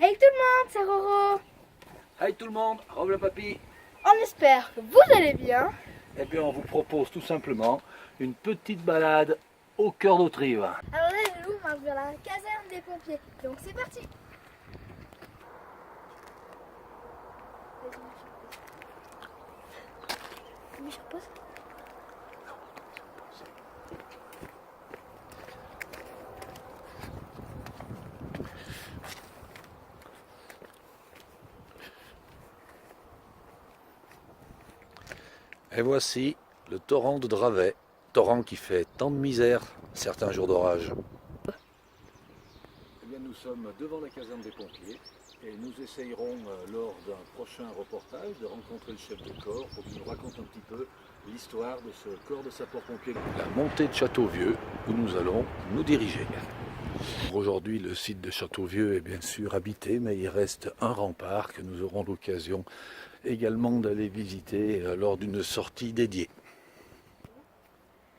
Hey tout le monde, c'est Roro. Hi tout le monde, Rob le papy. On espère que vous allez bien. Eh bien on vous propose tout simplement une petite balade au cœur d'Autrive. Alors là, nous, on marche vers la caserne des pompiers. Donc c'est parti. Michel, pose. Et voici le torrent de Dravet, torrent qui fait tant de misère certains jours d'orage. Eh bien nous sommes devant la caserne des pompiers et nous essayerons lors d'un prochain reportage de rencontrer le chef de corps pour qu'il nous raconte un petit peu l'histoire de ce corps de sapeurs-pompiers. La montée de Châteauvieux où nous allons nous diriger. Aujourd'hui le site de Châteauvieux est bien sûr habité, mais il reste un rempart que nous aurons l'occasion également d'aller visiter lors d'une sortie dédiée.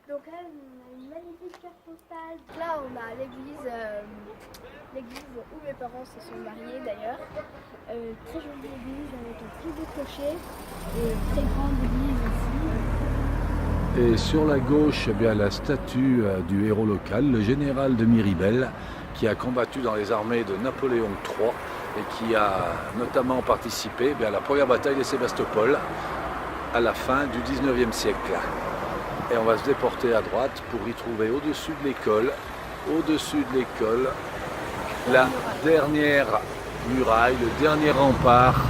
Donc là, on a une magnifique carte postale. Là, on a l'église où mes parents se sont mariés d'ailleurs. Très jolie église avec un petit beau clocher et une très grande église aussi. Et sur la gauche, eh bien, la statue du héros local, le général de Miribel, qui a combattu dans les armées de Napoléon III et qui a notamment participé à la première bataille de Sébastopol à la fin du 19e siècle. Et on va se déporter à droite pour y trouver au-dessus de l'école, la dernière muraille, le dernier rempart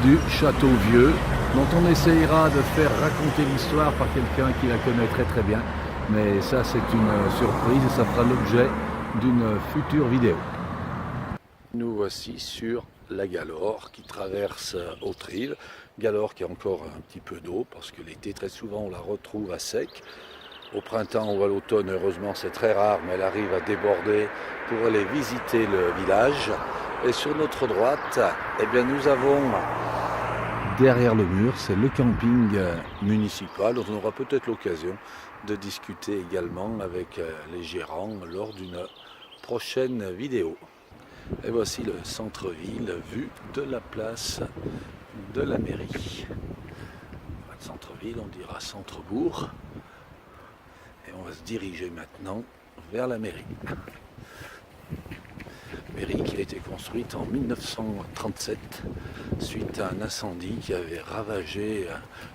du château vieux, dont on essayera de faire raconter l'histoire par quelqu'un qui la connaît très très bien. Mais ça c'est une surprise et ça fera l'objet d'une future vidéo. Nous voici sur la Galore qui traverse Autrive. Galore qui a encore un petit peu d'eau parce que l'été très souvent on la retrouve à sec. Au printemps ou à l'automne, heureusement c'est très rare, mais elle arrive à déborder pour aller visiter le village. Et sur notre droite, eh bien, nous avons derrière le mur, c'est le camping municipal dont on aura peut-être l'occasion de discuter également avec les gérants lors d'une prochaine vidéo. Et voici le centre-ville vu de la place de la mairie. Pas de centre-ville, on dira centre-bourg. Et on va se diriger maintenant vers la mairie. Mairie qui a été construite en 1937 suite à un incendie qui avait ravagé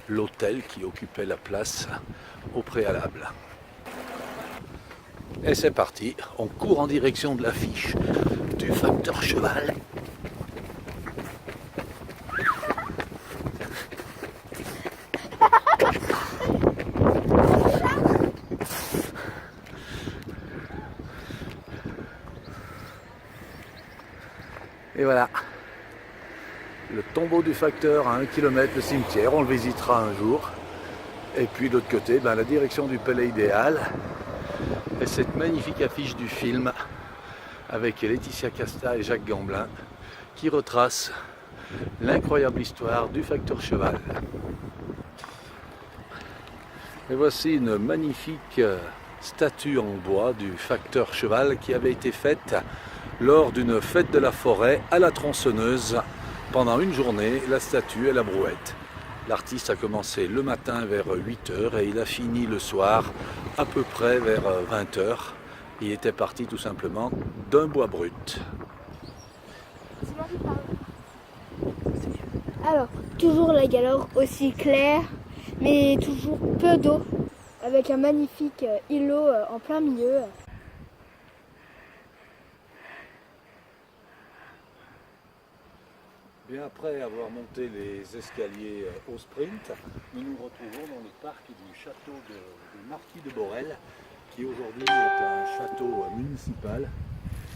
l'hôtel qui occupait la place au préalable. Et c'est parti, on court en direction de l'affiche du facteur cheval. Et voilà, le tombeau du facteur à 1 km de cimetière, on le visitera un jour. Et puis de l'autre côté, la direction du palais idéal. Et cette magnifique affiche du film avec Laetitia Casta et Jacques Gamblin qui retrace l'incroyable histoire du facteur cheval. Et voici une magnifique statue en bois du facteur cheval qui avait été faite lors d'une fête de la forêt à la tronçonneuse pendant une journée, la statue et la brouette. L'artiste a commencé le matin vers 8h et il a fini le soir à peu près vers 20h. Il était parti tout simplement d'un bois brut. Alors, toujours la Galore aussi claire, mais toujours peu d'eau, avec un magnifique îlot en plein milieu. Bien après avoir monté les escaliers au sprint, nous nous retrouvons dans le parc du château du Marquis de Borel, qui aujourd'hui est un château municipal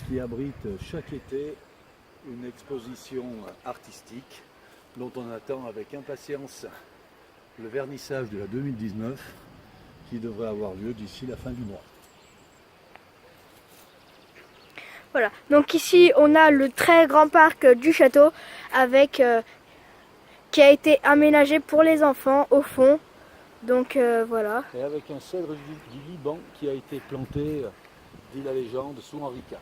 qui abrite chaque été une exposition artistique dont on attend avec impatience le vernissage de la 2019 qui devrait avoir lieu d'ici la fin du mois. Voilà, donc ici on a le très grand parc du château avec qui a été aménagé pour les enfants au fond. Donc voilà. Et avec un cèdre du Liban qui a été planté, dit la légende, sous Henri IV.